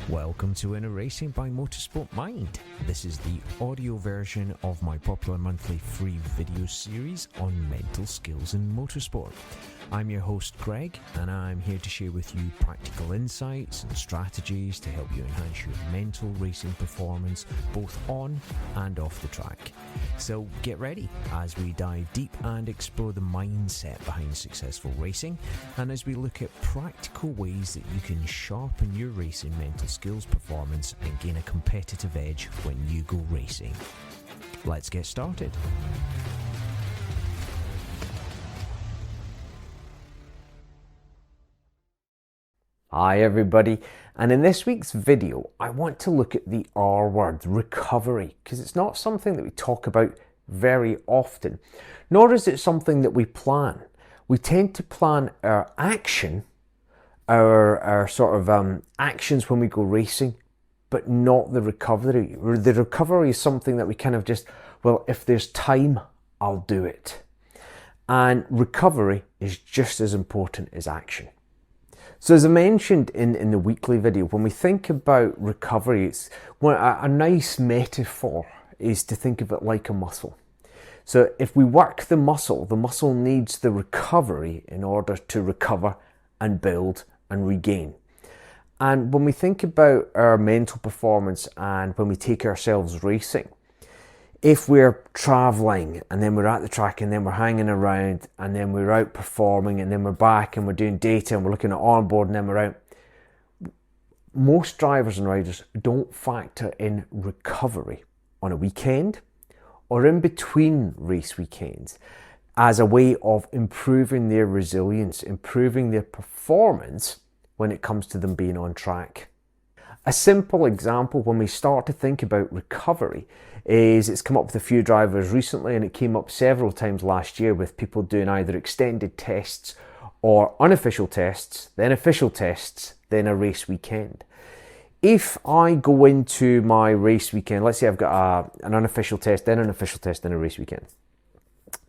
Welcome to Inner Racing by Motorsport Mind. This is the audio version of my popular monthly free video series on mental skills in motorsport. I'm your host Greg, and I'm here to share with you practical insights and strategies to help you enhance your mental racing performance both on and off the track. So get ready as we dive deep and explore the mindset behind successful racing, and as we look at practical ways that you can sharpen your racing mental skills performance and gain a competitive edge when you go racing. Let's get started. Hi everybody, and in this week's video I want to look at the R word, recovery, because it's not something that we talk about very often, nor is it something that we plan. We tend to plan our action, our actions when we go racing, but not the recovery. The recovery is something that we kind of just, well, if there's time, I'll do it. And recovery is just as important as action. So as I mentioned in the weekly video, when we think about recovery, it's a nice metaphor is to think of it like a muscle. So if we work the muscle needs the recovery in order to recover and build and regain. And when we think about our mental performance and when we take ourselves racing, if we're traveling and then we're at the track and then we're hanging around and then we're out performing and then we're back and we're doing data and we're looking at onboard and then we're out, most drivers and riders don't factor in recovery on a weekend or in between race weekends as a way of improving their resilience, improving their performance when it comes to them being on track. A simple example when we start to think about recovery is it's come up with a few drivers recently, and it came up several times last year with people doing either extended tests or unofficial tests, then official tests, then a race weekend. If I go into my race weekend, let's say I've got an unofficial test, then an official test, then a race weekend.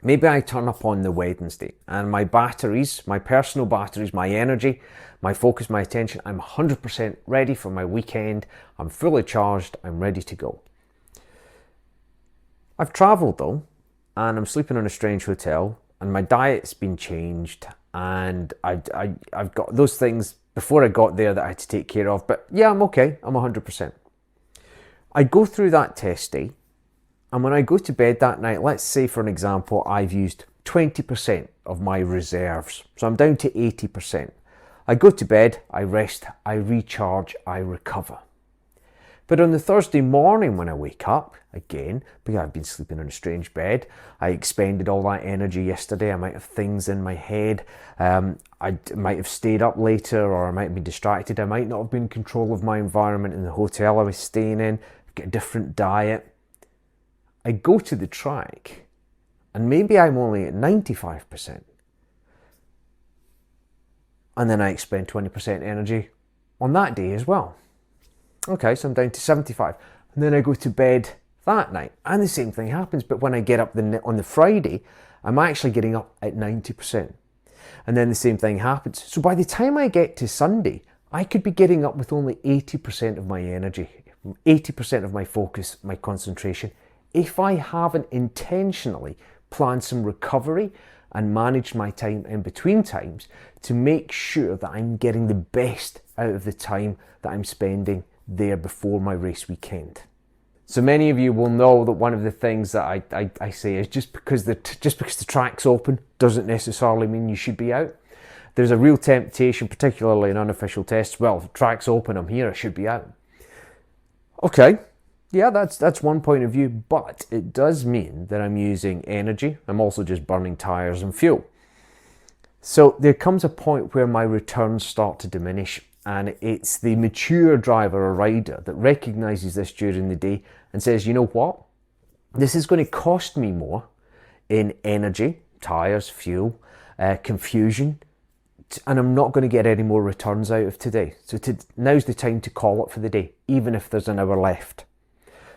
Maybe I turn up on the Wednesday and my batteries, my personal batteries, my energy, my focus, my attention, I'm 100% ready for my weekend. I'm fully charged, I'm ready to go. I've travelled though, and I'm sleeping in a strange hotel, and my diet's been changed, and I've got those things before I got there that I had to take care of, but yeah, I'm okay, I'm 100%. I go through that test day, and when I go to bed that night, let's say for an example, I've used 20% of my reserves, so I'm down to 80%. I go to bed, I rest, I recharge, I recover. But on the Thursday morning when I wake up, again, because I've been sleeping in a strange bed, I expended all that energy yesterday, I might have things in my head, I might have stayed up later, or I might have been distracted, I might not have been in control of my environment in the hotel I was staying in, get a different diet. I go to the track, and maybe I'm only at 95%. And then I expend 20% energy on that day as well. Okay, so I'm down to 75. And then I go to bed that night, and the same thing happens, but when I get up on the Friday, I'm actually getting up at 90%. And then the same thing happens. So by the time I get to Sunday, I could be getting up with only 80% of my energy, 80% of my focus, my concentration, if I haven't intentionally planned some recovery and managed my time in between times to make sure that I'm getting the best out of the time that I'm spending there before my race weekend. So many of you will know that one of the things that I say is just because the track's open doesn't necessarily mean you should be out. There's a real temptation, particularly in unofficial tests. Well, the track's open, I'm here, I should be out. Okay, yeah, that's one point of view, but it does mean that I'm using energy. I'm also just burning tires and fuel. So there comes a point where my returns start to diminish, and it's the mature driver or rider that recognizes this during the day and says, you know what, this is going to cost me more in energy, tires, fuel, confusion, and I'm not going to get any more returns out of today. So now's the time to call it for the day, even if there's an hour left.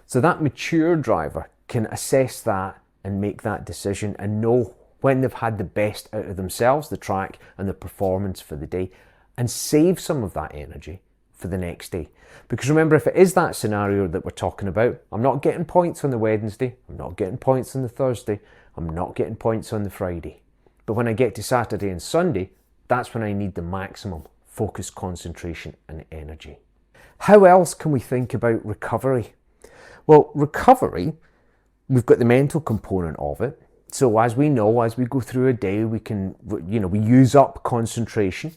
So that mature driver can assess that and make that decision and know when they've had the best out of themselves, the track, and the performance for the day, and save some of that energy for the next day. Because remember, if it is that scenario that we're talking about, I'm not getting points on the Wednesday, I'm not getting points on the Thursday, I'm not getting points on the Friday. But when I get to Saturday and Sunday, that's when I need the maximum focus, concentration and energy. How else can we think about recovery? Well, recovery, we've got the mental component of it. So as we know, as we go through a day, we use up concentration.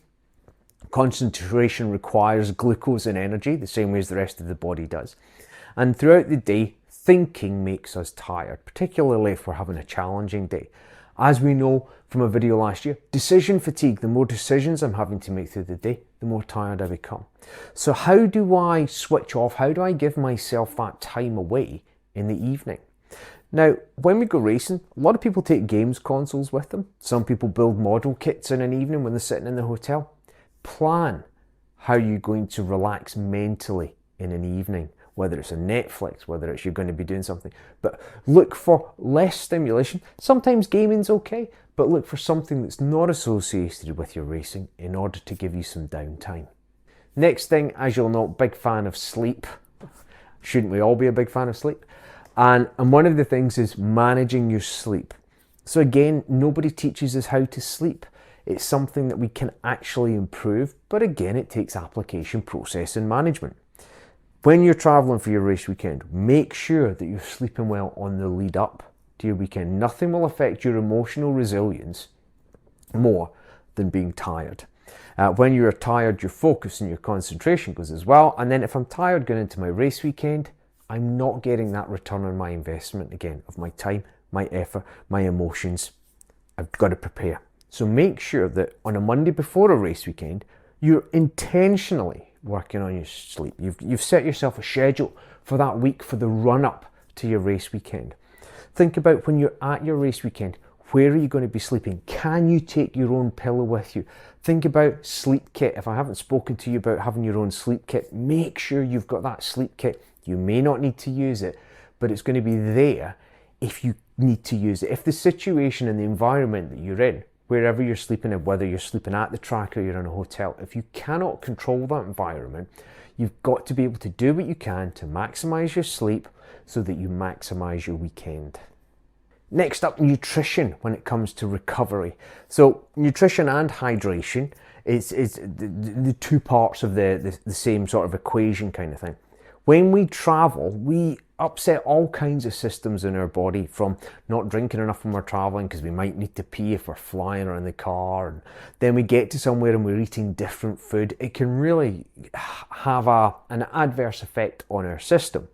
Concentration requires glucose and energy, the same way as the rest of the body does. And throughout the day, thinking makes us tired, particularly if we're having a challenging day. As we know from a video last year, decision fatigue, the more decisions I'm having to make through the day, the more tired I become. So how do I switch off? How do I give myself that time away in the evening? Now, when we go racing, a lot of people take games consoles with them. Some people build model kits in an evening when they're sitting in the hotel. Plan how you're going to relax mentally in an evening, whether it's on Netflix, whether it's you're going to be doing something. But look for less stimulation. Sometimes gaming's okay, but look for something that's not associated with your racing in order to give you some downtime. Next thing, as you'll know, big fan of sleep. Shouldn't we all be a big fan of sleep? And one of the things is managing your sleep. So again, nobody teaches us how to sleep. It's something that we can actually improve, but again, it takes application, process and management. When you're traveling for your race weekend, make sure that you're sleeping well on the lead up to your weekend. Nothing will affect your emotional resilience more than being tired. When you're tired, your focus and your concentration goes as well. And then if I'm tired going into my race weekend, I'm not getting that return on my investment again of my time, my effort, my emotions. I've got to prepare. So make sure that on a Monday before a race weekend, you're intentionally working on your sleep. You've set yourself a schedule for that week, for the run up to your race weekend. Think about when you're at your race weekend, where are you going to be sleeping? Can you take your own pillow with you? Think about sleep kit. If I haven't spoken to you about having your own sleep kit, make sure you've got that sleep kit. You may not need to use it, but it's going to be there if you need to use it. If the situation and the environment that you're in, wherever you're sleeping, and whether you're sleeping at the track or you're in a hotel, if you cannot control that environment, you've got to be able to do what you can to maximize your sleep so that you maximize your weekend. Next up, nutrition when it comes to recovery. So nutrition and hydration is the two parts of the same sort of equation kind of thing. When we travel, we upset all kinds of systems in our body, from not drinking enough when we're traveling because we might need to pee if we're flying or in the car, and then we get to somewhere and we're eating different food. It can really have an adverse effect on our system.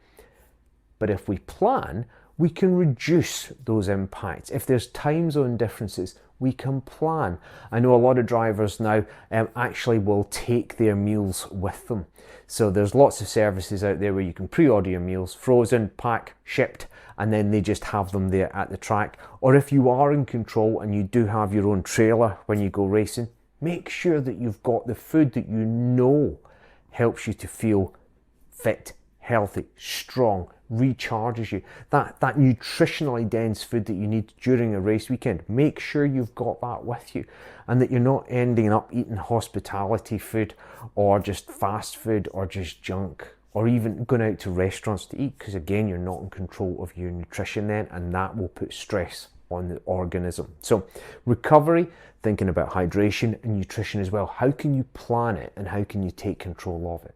But if we plan, we can reduce those impacts. If there's time zone differences, we can plan. I know a lot of drivers now actually will take their meals with them. So there's lots of services out there where you can pre-order your meals, frozen, pack, shipped, and then they just have them there at the track. Or if you are in control and you do have your own trailer when you go racing, make sure that you've got the food that you know helps you to feel fit, healthy, strong, recharges you. That nutritionally dense food that you need during a race weekend, make sure you've got that with you, and that you're not ending up eating hospitality food or just fast food or just junk, or even going out to restaurants to eat, because again, you're not in control of your nutrition then, and that will put stress on the organism. So recovery, thinking about hydration and nutrition as well. How can you plan it and how can you take control of it?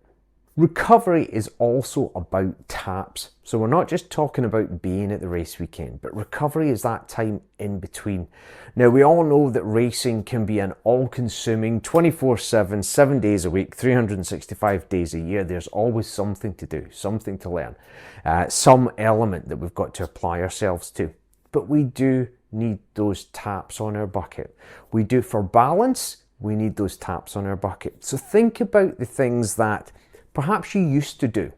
Recovery is also about taps. So we're not just talking about being at the race weekend, but recovery is that time in between. Now, we all know that racing can be an all-consuming 24/7, 7 days a week, 365 days a year. There's always something to do, something to learn, some element that we've got to apply ourselves to. But we do need those taps on our bucket. We do, for balance, we need those taps on our bucket. So think about the things that perhaps you used to do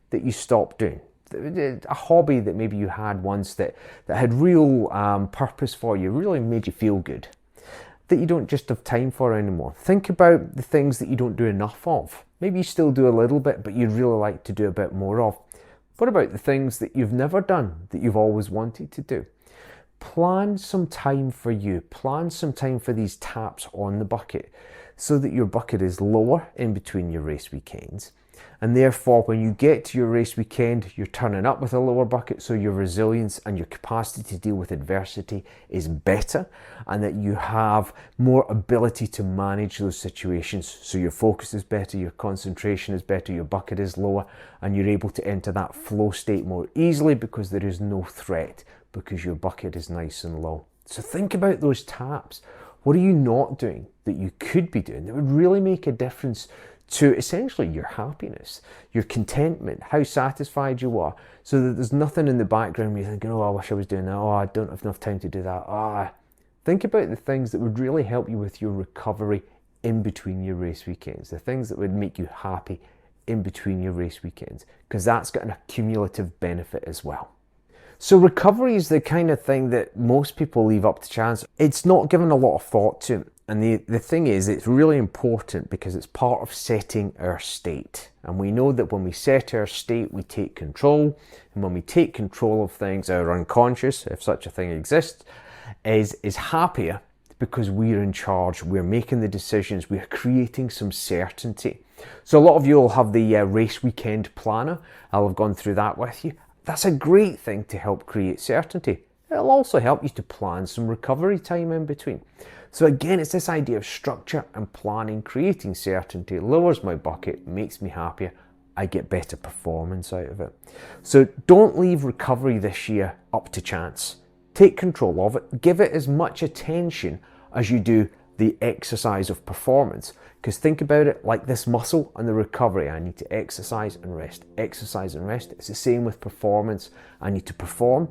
that you stopped doing. A hobby that maybe you had once that had real purpose for you, really made you feel good, that you don't just have time for anymore. Think about the things that you don't do enough of. Maybe you still do a little bit, but you'd really like to do a bit more of. What about the things that you've never done that you've always wanted to do? plan some time for you. Plan some time for these taps on the bucket so that your bucket is lower in between your race weekends. And therefore, when you get to your race weekend, you're turning up with a lower bucket, so your resilience and your capacity to deal with adversity is better, and that you have more ability to manage those situations. So your focus is better, your concentration is better, your bucket is lower, and you're able to enter that flow state more easily because there is no threat, because your bucket is nice and low. So think about those taps. What are you not doing that you could be doing that would really make a difference to essentially your happiness, your contentment, how satisfied you are, so that there's nothing in the background where you're thinking, oh, I wish I was doing that, oh, I don't have enough time to do that. Think about the things that would really help you with your recovery in between your race weekends, the things that would make you happy in between your race weekends, because that's got an accumulative benefit as well. So recovery is the kind of thing that most people leave up to chance. It's not given a lot of thought to. And the thing is, it's really important because it's part of setting our state. And we know that when we set our state, we take control. And when we take control of things, our unconscious, if such a thing exists, is happier because we're in charge. We're making the decisions. We're creating some certainty. So a lot of you will have the race weekend planner. I'll have gone through that with you. That's a great thing to help create certainty. It'll also help you to plan some recovery time in between. So again, it's this idea of structure and planning, creating certainty, lowers my bucket, makes me happier, I get better performance out of it. So don't leave recovery this year up to chance. Take control of it, give it as much attention as you do the exercise of performance. Because think about it like this muscle and the recovery. I need to exercise and rest, exercise and rest. It's the same with performance. I need to perform,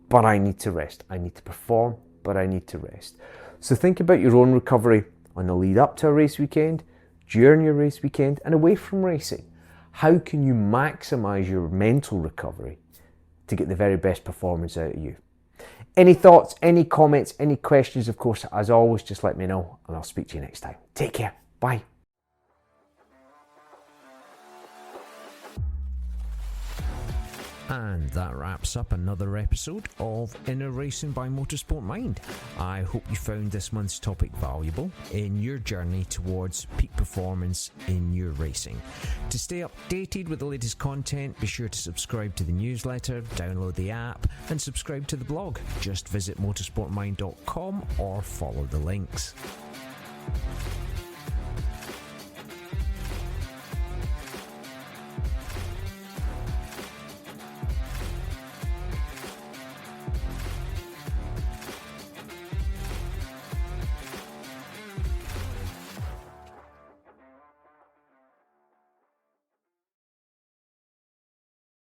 but I need to rest. I need to perform, but I need to rest. So think about your own recovery on the lead up to a race weekend, during your race weekend, and away from racing. How can you maximize your mental recovery to get the very best performance out of you? Any thoughts, any comments, any questions, of course, as always, just let me know and I'll speak to you next time. Take care. Bye. And that wraps up another episode of Inner Racing by Motorsport Mind. I hope you found this month's topic valuable in your journey towards peak performance in your racing. To stay updated with the latest content, be sure to subscribe to the newsletter, download the app, and subscribe to the blog. Just visit motorsportmind.com or follow the links.